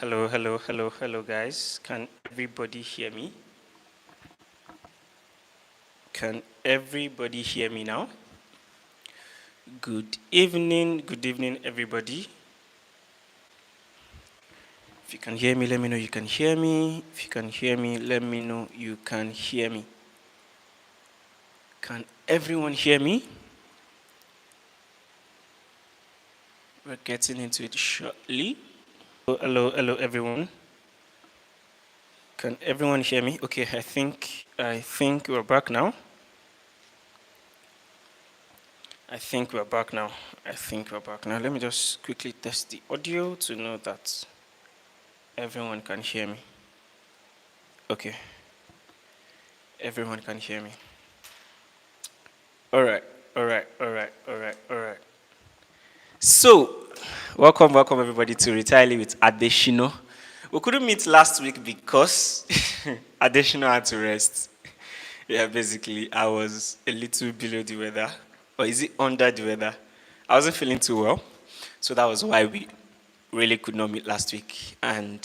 Hello, guys. Can everybody hear me? Can everybody hear me now? Good evening, everybody. If you can hear me, let me know you can hear me. If you can hear me, let me know you can hear me. Can everyone hear me? We're getting into it shortly. Hello, everyone. Can everyone hear me? Okay, I think we're back now. I think we're back now. Let me just quickly test the audio to know that everyone can hear me. Okay, everyone can hear me. All right. So, welcome everybody to Retire with Adesina. We couldn't meet last week because Adesina had to rest. Yeah, basically, I was a little below the weather, or is it under the weather? I wasn't feeling too well, so that was why we really could not meet last week. And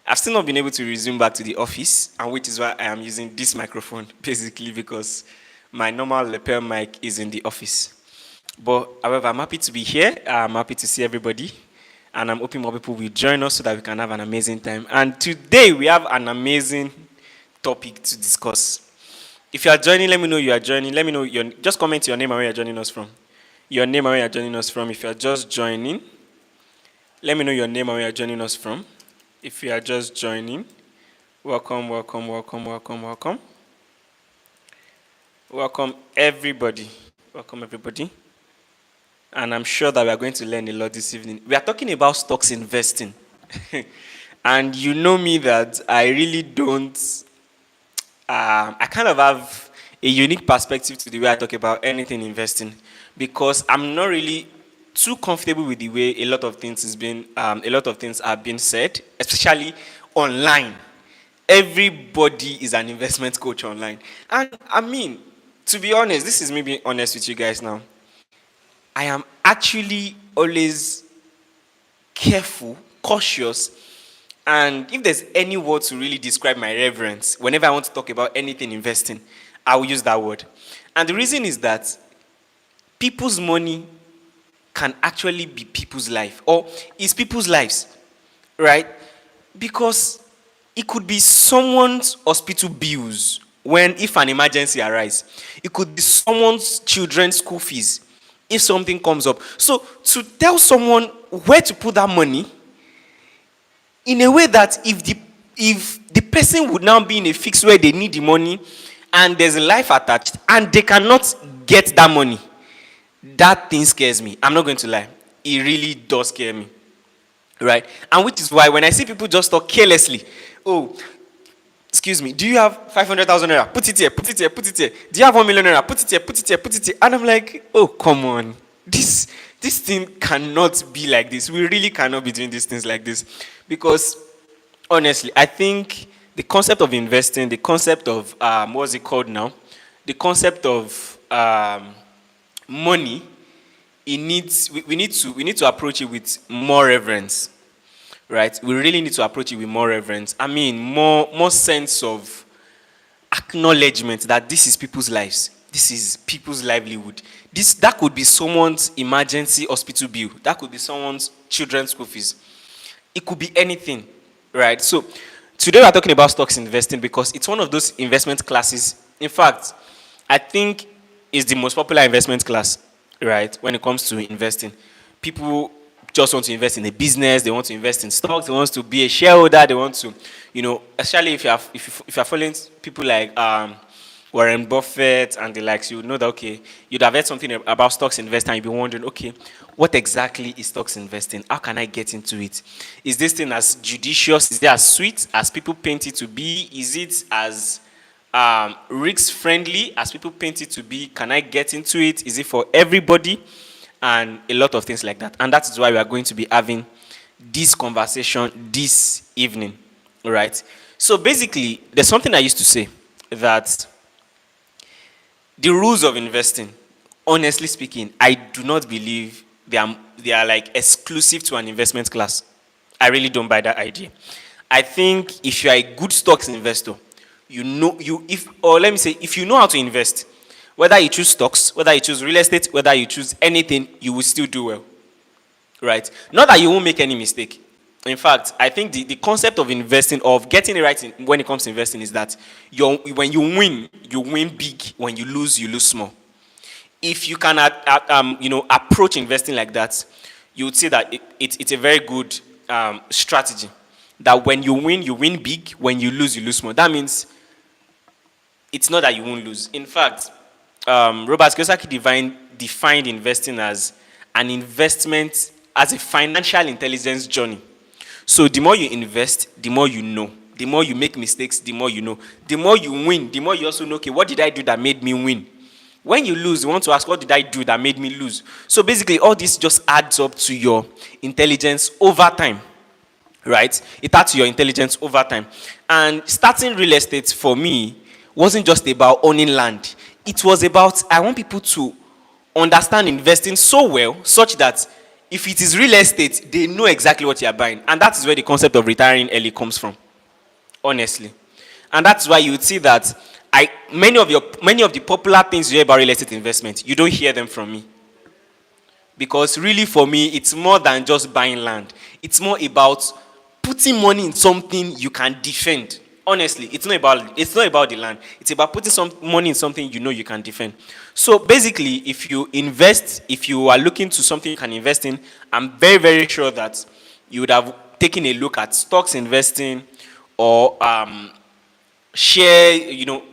I've still not been able to resume back to the office, and which is why I am using this microphone, basically because my normal lapel mic is in the office. But however, I'm happy to be here. I'm happy to see everybody, and I'm hoping more people will join us so that we can have an amazing time. And today we have an amazing topic to discuss. If you are joining, let me know you are joining. Let me know just comment your name and where you're joining us from. Your name and where you're joining us from. If you are just joining, let me know your name and where you're joining us from. If you are just joining, welcome. Welcome everybody. And I'm sure that we are going to learn a lot this evening. We are talking about stocks investing. And you know me that I really don't, I kind of have a unique perspective to the way I talk about anything investing because I'm not really too comfortable with the way a lot of things are being said, especially online. Everybody is an investment coach online. And I mean, to be honest, this is me being honest with you guys now. I am actually always careful, cautious, and if there's any word to really describe my reverence, whenever I want to talk about anything investing, I will use that word. And the reason is that people's money can actually be people's life, or is people's lives, right? Because it could be someone's hospital bills when if an emergency arises. It could be someone's children's school fees if something comes up. So to tell someone where to put that money in a way that if the person would now be in a fix where they need the money and there's a life attached and they cannot get that money, that thing scares me. I'm not going to lie. It really does scare me. Right? And which is why when I see people just talk carelessly, oh, excuse me, do you have 500,000 naira? Put it here, put it here, put it here. Do you have 1 million naira? Put it here, put it here, put it here. And I'm like, oh, come on. This thing cannot be like this. We really cannot be doing these things like this. Because, honestly, I think the concept of investing, the concept of, what's it called now? The concept of money, we need to approach it with more reverence, right? We really need to approach it with more reverence. I mean, more sense of acknowledgement that this is people's lives. This is people's livelihood. That could be someone's emergency hospital bill. That could be someone's children's school fees. It could be anything, right? So today we're talking about stocks investing because it's one of those investment classes. In fact, I think it's the most popular investment class, right? When it comes to investing, people just want to invest in a business. They want to invest in stocks. They want to be a shareholder. They want to, especially if you're following people like Warren Buffett and the likes, you would know that okay, you'd have heard something about stocks investing. You'd be wondering, okay, what exactly is stocks investing? How can I get into it? Is this thing as judicious? Is it as sweet as people paint it to be? Is it as risk friendly as people paint it to be? Can I get into it? Is it for everybody? And a lot of things like that. And that is why we are going to be having this conversation this evening. All right. So basically, there's something I used to say that the rules of investing, honestly speaking, I do not believe they are like exclusive to an investment class. I really don't buy that idea. I think if you are a good stocks investor, you know you if or let me say if you know how to invest, whether you choose stocks, whether you choose real estate, whether you choose anything, you will still do well. Right? Not that you won't make any mistake. In fact, I think the concept of investing, of getting it right when it comes to investing, is that when you win big. When you lose small. If you can approach investing like that, you would say that it's a very good strategy. That when you win big. When you lose small. That means it's not that you won't lose. In fact, Robert Kiyosaki defined investing as an investment, as a financial intelligence journey. So the more you invest, the more you know. The more you make mistakes, the more you know. The more you win, the more you also know, okay, what did I do that made me win? When you lose, you want to ask, what did I do that made me lose? So basically, all this just adds up to your intelligence over time. Right? It adds to your intelligence over time. And starting real estate for me wasn't just about owning land. It was about, I want people to understand investing so well, such that if it is real estate, they know exactly what you are buying. And that is where the concept of retiring early comes from, honestly. And that's why you would see that many of the popular things you hear about real estate investment, you don't hear them from me. Because really, for me, it's more than just buying land. It's more about putting money in something you can defend. Honestly, it's not about the land. It's about putting some money in something you know you can defend. So basically, if you are looking to something you can invest in, I'm very, very sure that you would have taken a look at stocks investing, or share.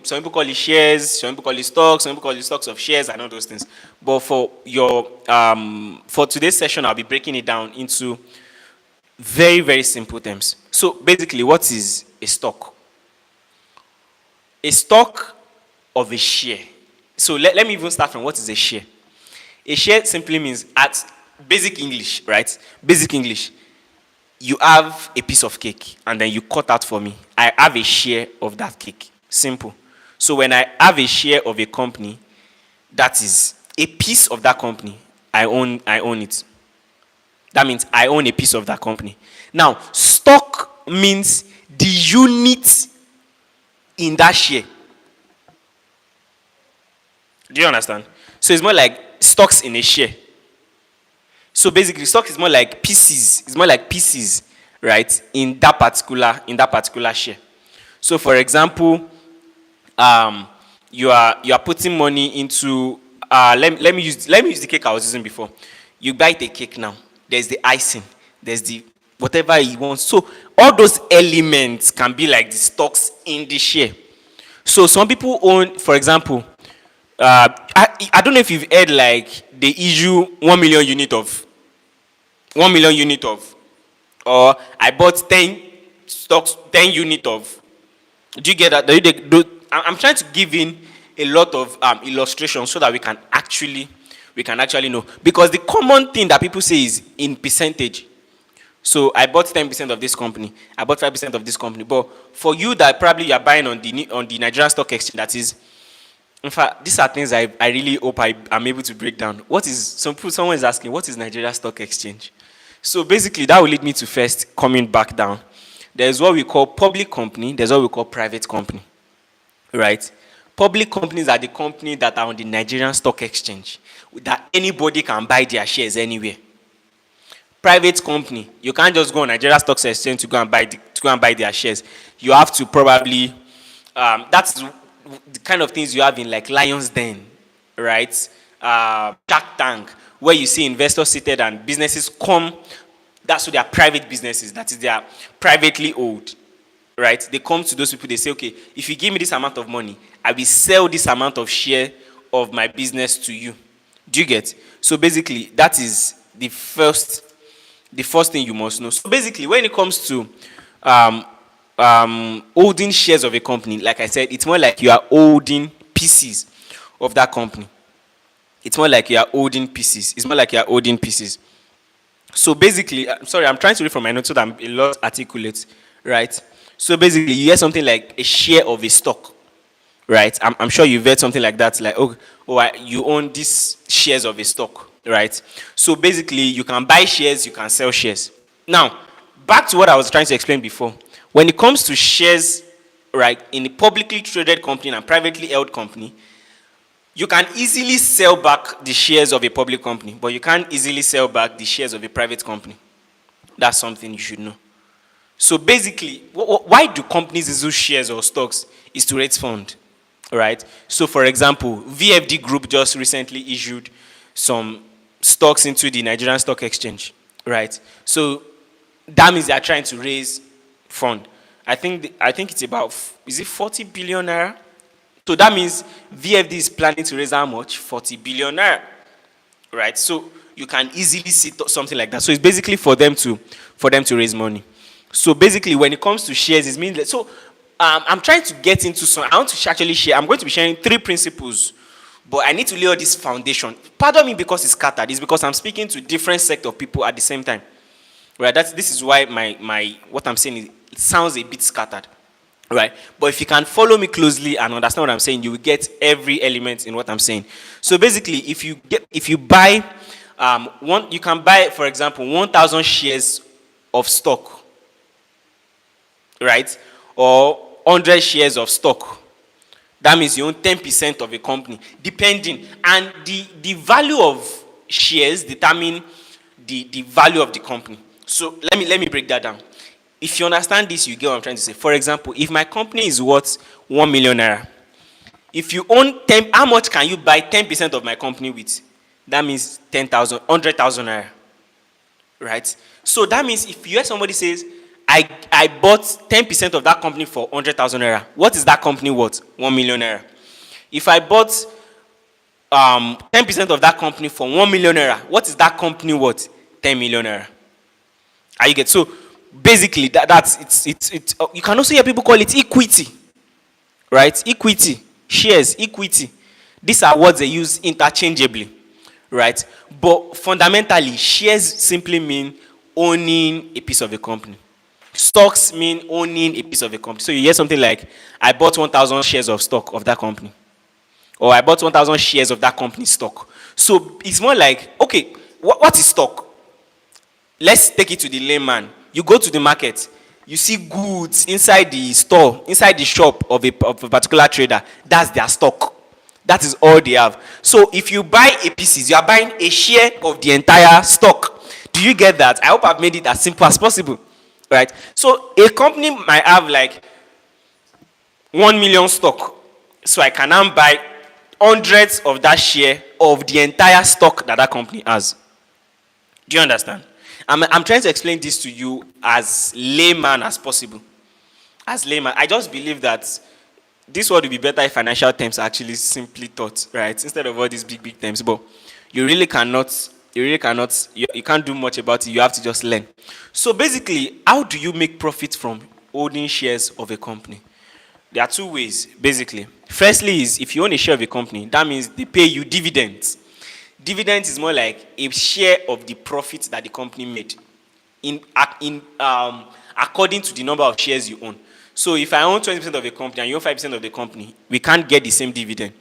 Some people call it shares, some people call it stocks, some people call it stocks of shares, and all those things. But for today's session, I'll be breaking it down into very, very simple terms. So basically, what is a stock? A stock of a share. So let me even start from what is a share. A share simply means, at basic English, right? Basic English. You have a piece of cake and then you cut out for me. I have a share of that cake. Simple. So when I have a share of a company, that is a piece of that company. I own it. That means I own a piece of that company. Now, stock means the unit in that share. Do you understand? So it's more like stocks in a share. So basically, stock is more like pieces. It's more like pieces, right? In that particular share. So, for example, you are putting money into. Let me use the cake I was using before. You bite a cake now. There's the icing. There's the whatever you want. So all those elements can be like the stocks in the share. So some people own, for example, I don't know if you've heard, like, they issue 1 million unit of, or I bought 10 stocks, 10 unit of. Do you get that? I'm trying to give in a lot of illustrations so that we can actually know. Because the common thing that people say is in percentage. So I bought 10% of this company. I bought 5% of this company. But for you that probably you are buying on the Nigerian Stock Exchange, that is, in fact, these are things I really hope I'm able to break down. Someone is asking, what is Nigeria Stock Exchange? So basically, that will lead me to first coming back down. There's what we call public company. There's what we call private company. Right? Public companies are the companies that are on the Nigerian Stock Exchange, that anybody can buy their shares anywhere. Private company, you can't just go on Nigeria Stock Exchange to go and buy their shares. You have to probably, that's the kind of things you have in like Lion's Den, right? Shark Tank, where you see investors seated and businesses come. That's what they are private businesses. That is, they are privately owned, right? They come to those people. They say, okay, if you give me this amount of money, I will sell this amount of share of my business to you. Do you get? So basically, that is the first thing you must know. So basically, when it comes to holding shares of a company, like I said, it's more like you are holding pieces of that company. It's more like you are holding pieces. So basically, sorry, I'm trying to read from my notes so that I'm a lot articulate, right? So basically, you hear something like a share of a stock, right? I'm sure you've heard something like that, like, you own these shares of a stock, right? So basically, you can buy shares, you can sell shares. Now, back to what I was trying to explain before. When it comes to shares, right, in a publicly traded company and privately held company, you can easily sell back the shares of a public company, but you can't easily sell back the shares of a private company. That's something you should know. So basically, why do companies issue shares or stocks is to raise fund, right? So for example, VFD Group just recently issued some stocks into the Nigerian Stock Exchange, right? So that means they are trying to raise fund. I think it's about, is it 40 billion naira? So that means VFD is planning to raise how much? 40 billion naira, right? So you can easily see something like that. So it's basically for them to raise money. So basically, when it comes to shares, it means that, so I'm trying to get into some. I want to actually share. I'm going to be sharing 3 principles, but I need to lay all this foundation. Pardon me because it's scattered. It's because I'm speaking to different set of people at the same time. Right? This is why my what I'm saying it sounds a bit scattered. Right? But if you can follow me closely and understand what I'm saying, you will get every element in what I'm saying. So basically, if you buy you can buy, for example, 1,000 shares of stock, right? Or 100 shares of stock. That means you own 10% of a company, depending. And the value of shares determine the value of the company. So let me break that down. If you understand this, you get what I'm trying to say. For example, if my company is worth 1 million naira, if you own 10, how much can you buy 10% of my company with? That means 10,000, 100,000 naira. Right? So that means if you hear somebody says, I bought 10% of that company for 100,000 naira, what is that company worth? 1 million naira. If I bought 10% of that company for 1 million naira, what is that company worth? 10 million naira. Are you get? So basically, that's you can also hear people call it equity, right? Equity, shares, equity. These are words they use interchangeably, right? But fundamentally, shares simply mean owning a piece of a company. Stocks mean owning a piece of a company. So you hear something like, I bought 1,000 shares of stock of that company, or I bought 1,000 shares of that company's stock. So it's more like, okay, what is stock? Let's take it to the layman. You go to the market, you see goods inside the store, inside the shop of a particular trader. That's their stock. That is all they have. So if you buy a pieces, you are buying a share of the entire stock. Do you get that? I hope I've made it as simple as possible. Right? So a company might have like 1 million stock. So I can now buy hundreds of that share of the entire stock that company has. Do you understand? I'm trying to explain this to you as layman as possible. As layman, I just believe that this word would be better if financial terms are actually simply taught, right? Instead of all these big terms. But you can't do much about it. You have to just learn. So basically, how do you make profit from owning shares of a company? There are 2 ways, basically. Firstly is, if you own a share of a company, that means they pay you dividends. Dividends is more like a share of the profit that the company made according to the number of shares you own. So if I own 20% of a company and you own 5% of the company, we can't get the same dividend.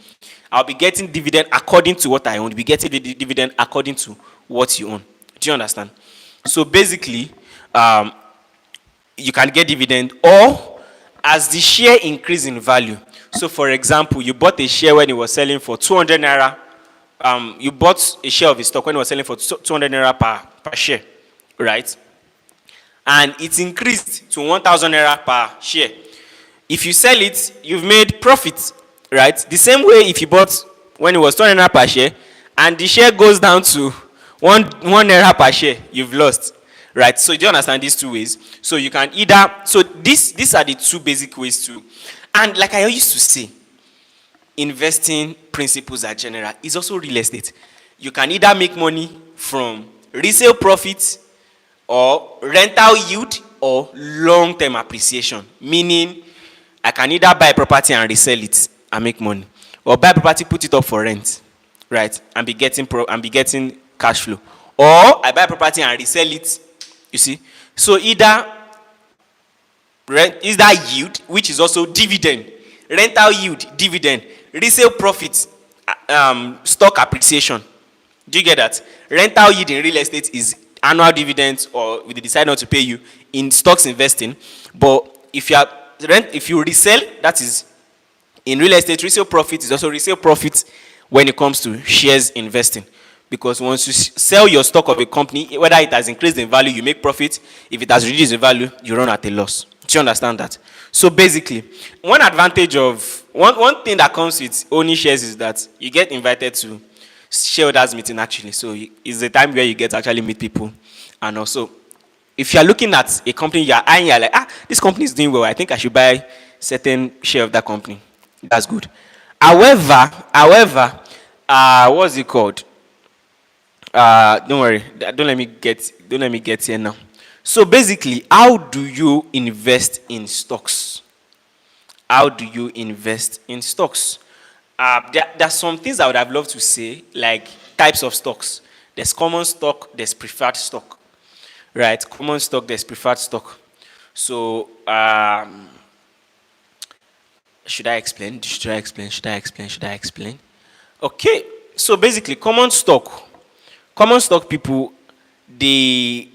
I'll be getting dividend according to what I own. We get the dividend according to what you own. Do you understand? So basically, you can get dividend, or as the share increase in value. So for example, you bought a share when it was selling for 200 naira. You bought a share of a stock when it was selling for 200 naira per share, right? And it increased to 1,000 naira per share. If you sell it, you've made profit, right? The same way if you bought when it was 200 naira per share, and the share goes down to 1 naira per share, you've lost, right? So do you understand these 2 ways? So you can either, so these are the 2 basic ways to, and like I used to say, investing principles are general. It's also real estate. You can either make money from resale profits, or rental yield, or long-term appreciation. Meaning, I can either buy property and resell it and make money, or buy property, put it up for rent, right, and be getting cash flow. Or I buy property and resell it. You see, so either yield, which is also dividend, rental yield, dividend, resale profits, stock appreciation. Do you get that? Rental yield in real estate is annual dividends, or if they decide not to pay you, in stocks investing. But if you resell, that is in real estate, resale profit is also resale profit when it comes to shares investing. Because once you sell your stock of a company, whether it has increased in value, you make profit. If it has reduced in value, you run at a loss. Do you understand that? So basically, one thing that comes with owning shares is that you get invited to shareholders meeting actually. So it's the time where you get to actually meet people. And also, if you are looking at a company, you are eyeing, you're like, this company is doing well. I think I should buy certain share of that company. That's good. However, what's it called? Don't worry. Don't let me get here now. So basically, how do you invest in stocks? How do you invest in stocks? There are some things I would have loved to say, like types of stocks. There's common stock, there's preferred stock. Right? Common stock, there's preferred stock. So, should I explain? Should I explain? Should I explain? Should I explain? Okay. So basically, common stock people, they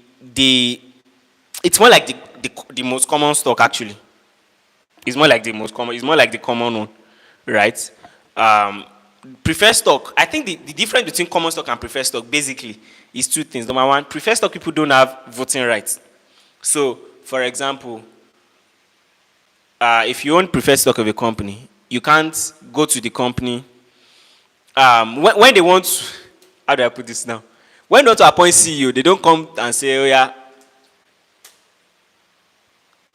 it's more like the most common stock actually. It's more like the most common. It's more like the common one, right? Um, Preferred stock. I think the difference between common stock and preferred stock basically is two things. Number one, preferred stock people don't have voting rights. So, for example, if you own preferred stock of a company, you can't go to the company. When they want, how do I put this now? When they want to appoint CEO, they don't come and say, oh yeah,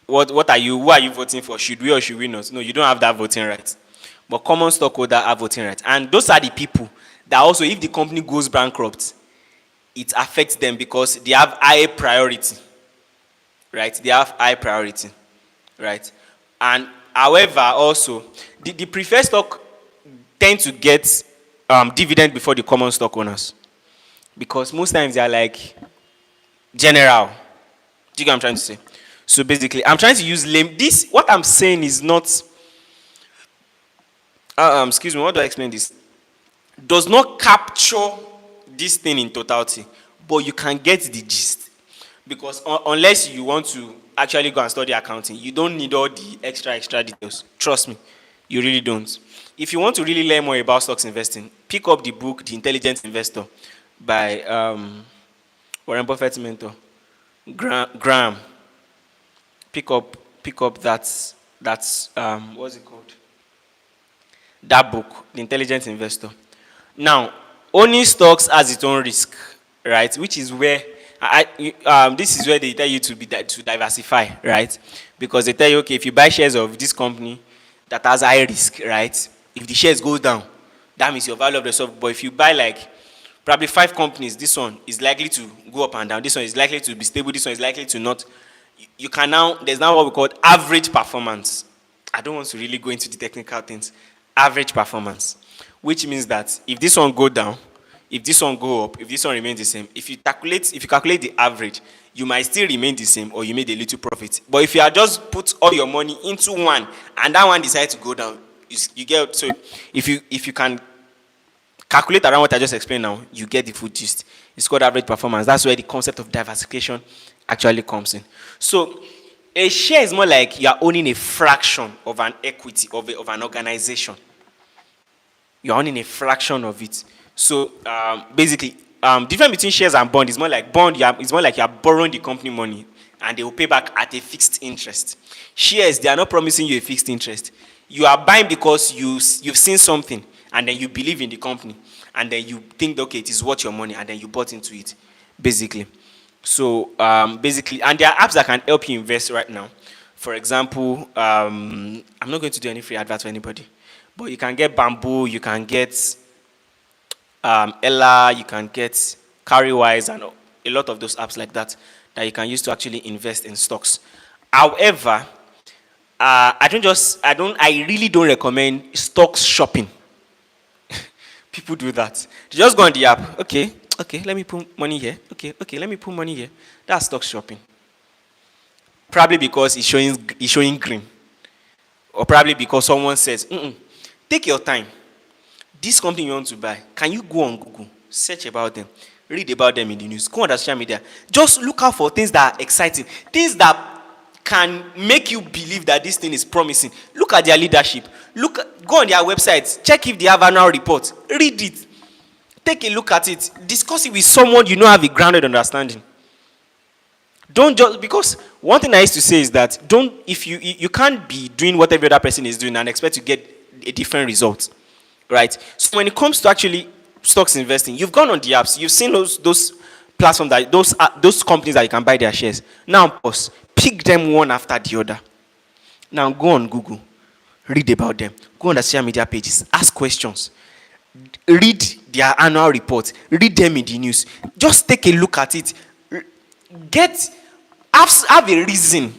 what are you? Who are you voting for? Should we or should we not? No, you don't have that voting right. But common stockholder have voting rights. And those are the people that also, if the company goes bankrupt, it affects them because they have high priority. Right? They have high priority. Right? And however, also, the preferred stock tend to get dividend before the common stock owners. Because most times they are like general. Do you get what I'm trying to say? So basically, I'm trying to use lame. What I'm saying is not. Excuse me, how do I explain this? Does not capture this thing in totality, but you can get the gist. Because unless you want to actually go and study accounting, you don't need all the extra details. Trust me, you really don't. If you want to really learn more about stocks investing, pick up the book, The Intelligent Investor, by Warren Buffett's mentor, Graham. Pick up that what's it called? That book, The Intelligent Investor. Now, owning stocks has its own risk, right? Which is where this is where they tell you to diversify, right? Because they tell you, okay, if you buy shares of this company that has high risk, right? If the shares go down, that means your value of the stock. But if you buy like probably 5 companies, this one is likely to go up and down. This one is likely to be stable. This one is likely to not. You can now, there's now what we call average performance. I don't want to really go into the technical things. Average performance, which means that if this one go down, if this one go up, if this one remains the same, if you calculate the average, you might still remain the same or you made a little profit. But if you are just put all your money into one and that one decides to go down, you get, so if you can calculate around what I just explained now, you get the full gist. It's called average performance. That's where the concept of diversification actually comes in. So a share is more like you are owning a fraction of an equity of an organization. You're owning a fraction of it. So basically, difference between shares and bond is more like it's more like you are borrowing the company money and they will pay back at a fixed interest. Shares, they are not promising you a fixed interest. You are buying because you've seen something and then you believe in the company and then you think, okay, it is worth your money and then you bought into it, basically. So basically, and there are apps that can help you invest right now. For example, I'm not going to do any free advert for anybody, but you can get Bamboo, you can get Ella, you can get Carrywise, and a lot of those apps like that you can use to actually invest in stocks. However, I really don't recommend stocks shopping. People do that. They just go on the app. Okay, let me put money here. Okay, let me put money here. That's stock shopping. Probably because it's showing green. Or probably because someone says, take your time. This company you want to buy, can you go on Google, search about them, Read about them in the news. Go on the social media. Just look out for things that are exciting. Things that can make you believe that this thing is promising. Look at their leadership. Go on their websites. Check if they have annual reports. Read it. Take a look at it. Discuss it with someone you know have a grounded understanding. Don't just, because one thing I used to say is that if you can't be doing what every other person is doing and expect to get a different result, right? So when it comes to actually stocks investing, you've gone on the apps, you've seen those platforms, that those companies that you can buy their shares. Now pause, pick them one after the other. Now go on Google, read about them, go on the social media pages, ask questions, read their annual reports, read them in the news. Just take a look at it. Have a reason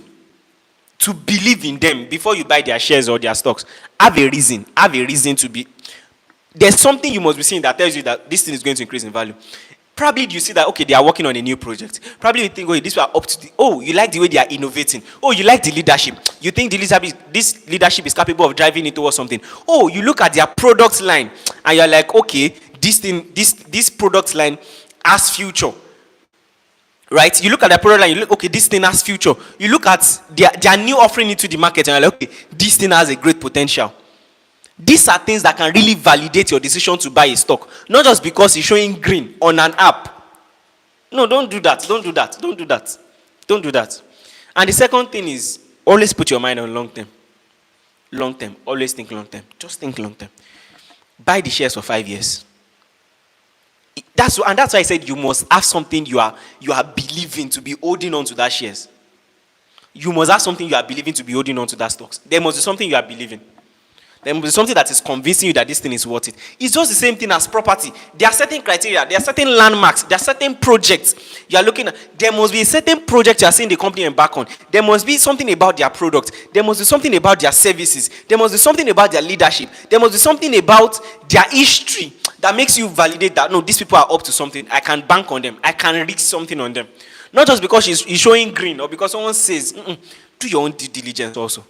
to believe in them before you buy their shares or their stocks. Have a reason to be. There's something you must be seeing that tells you that this thing is going to increase in value. Probably you see that, okay, they are working on a new project. Probably you think, oh, this are up to you like the way they are innovating. Oh, you like the leadership. You think this leadership is capable of driving it towards something. Oh, you look at their product line and you're like, okay, this product line has future. Right? You look at the product line, you look, okay, this thing has future. You look at their new offering into the market and you're like, okay, this thing has a great potential. These are things that can really validate your decision to buy a stock. Not just because it's showing green on an app. No, don't do that. Don't do that. Don't do that. Don't do that. And the second thing is, always put your mind on long term. Long term. Always think long term. Just think long term. Buy the shares for 5 years. That's why I said you must have something you are believing to be holding on to that shares. You must have something you are believing to be holding on to that stocks. There must be something you are believing. There must be something that is convincing you that this thing is worth it. It's just the same thing as property. There are certain criteria, there are certain landmarks, there are certain projects you are looking at. There must be a certain project you are seeing the company embark on. There must be something about their product. There must be something about their services. There must be something about their leadership. There must be something about their history that makes you validate that, no, these people are up to something. I can bank on them. I can reach something on them. Not just because it's showing green or because someone says, do your own due diligence also.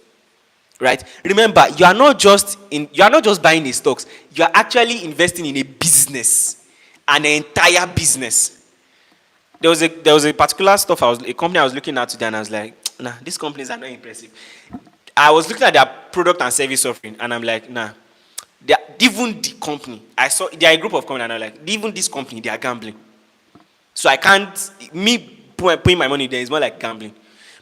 Right? Remember, you are not just buying the stocks. You are actually investing in a business, an entire business. There was a particular a company I was looking at today, and I was like, nah, these companies are not impressive. I was looking at their product and service offering, and I'm like, nah, even the company, I saw they are a group of companies, and I'm like, even this company, they are gambling. So I can't, putting my money there is more like gambling,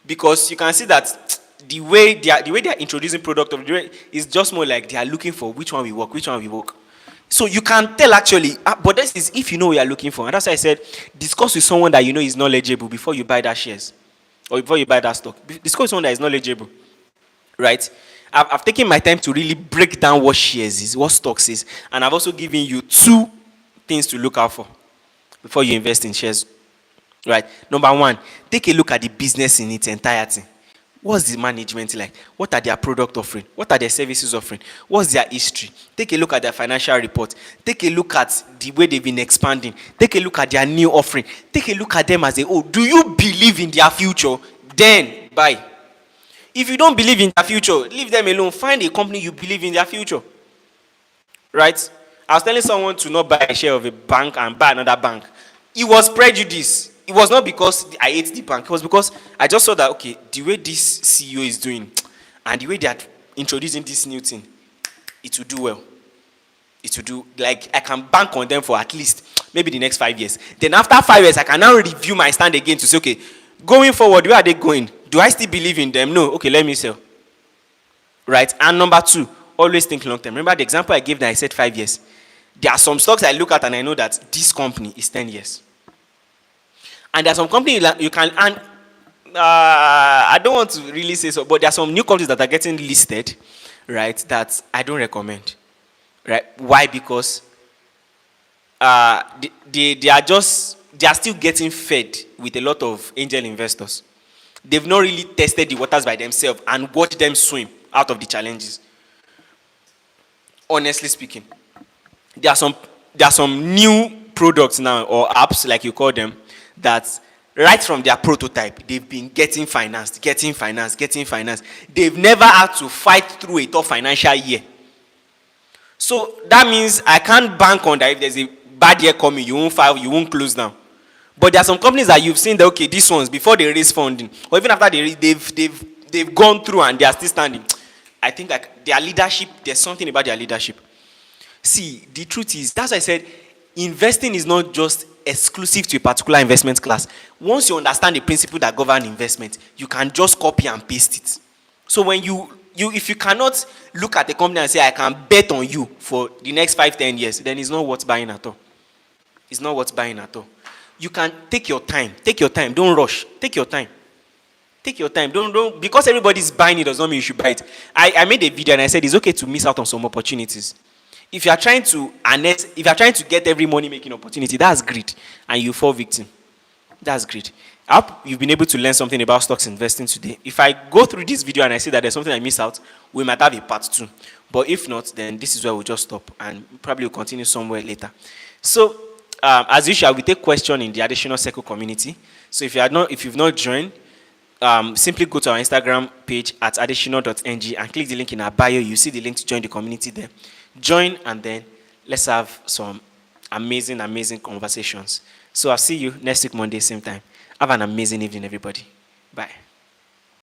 because you can see that the way they are introducing product is just more like they are looking for which one will work. So you can tell actually, but this is if you know what you are looking for. And that's why I said, discuss with someone that you know is knowledgeable before you buy that shares or before you buy that stock. Discuss with someone that is knowledgeable, right? I've taken my time to really break down what shares is, what stocks is, and I've also given you 2 things to look out for before you invest in shares, right? Number 1, take a look at the business in its entirety. What's the management like? What are their product offering? What are their services offering? What's their history? Take a look at their financial report. Take a look at the way they've been expanding. Take a look at their new offering. Take a look at them as a whole. Do you believe in their future? Then buy. If you don't believe in their future, leave them alone. Find a company you believe in their future. Right? I was telling someone to not buy a share of a bank and buy another bank. It was prejudice. It was not because I hate the bank. It was because I just saw that, okay, the way this CEO is doing and the way they are introducing this new thing, it will do well. It will do, like, I can bank on them for at least maybe the next 5 years. Then after 5 years, I can now review my stand again to say, okay, going forward, where are they going? Do I still believe in them? No. Okay, let me sell. Right? And number 2, always think long term. Remember the example I gave that I said 5 years. There are some stocks I look at and I know that this company is 10 years. And there are some companies you can, and I don't want to really say so, but there are some new companies that are getting listed, right, that I don't recommend. Right? Why? Because they are still getting fed with a lot of angel investors. They've not really tested the waters by themselves and watched them swim out of the challenges. Honestly speaking, there are some new products now, or apps like you call them, that right from their prototype, they've been getting financed. They've never had to fight through a tough financial year. So that means I can't bank on that if there's a bad year coming, you won't file, you won't close down. But there are some companies that you've seen that, okay, these ones, before they raise funding, or even after they've gone through and they are still standing. I think like their leadership, there's something about their leadership. See, the truth is, that's why I said investing is not just exclusive to a particular investment class. Once you understand the principle that govern investment, you can just copy and paste it. So when you if you cannot look at the company and say, I can bet on you for the next 5-10 years, then it's not worth buying at all. It's not worth buying at all. You can take your time. Take your time. Don't rush. Take your time. Take your time. Don't because everybody's buying it does not mean you should buy it. I made a video and I said it's okay to miss out on some opportunities. If you are trying to get every money making opportunity, that's greed, and you fall victim. That's great. I hope you've been able to learn something about stocks investing today. If I go through this video and I see that there's something I miss out, we might have a part 2. But if not, then this is where we'll just stop and probably will continue somewhere later. So, as usual, we take questions in the additional circle community. So if you've not joined, simply go to our Instagram page at additional.ng and click the link in our bio. You see the link to join the community there. Join, and then let's have some amazing conversations. So I'll see you next week Monday, same time. Have an amazing evening, everybody. Bye.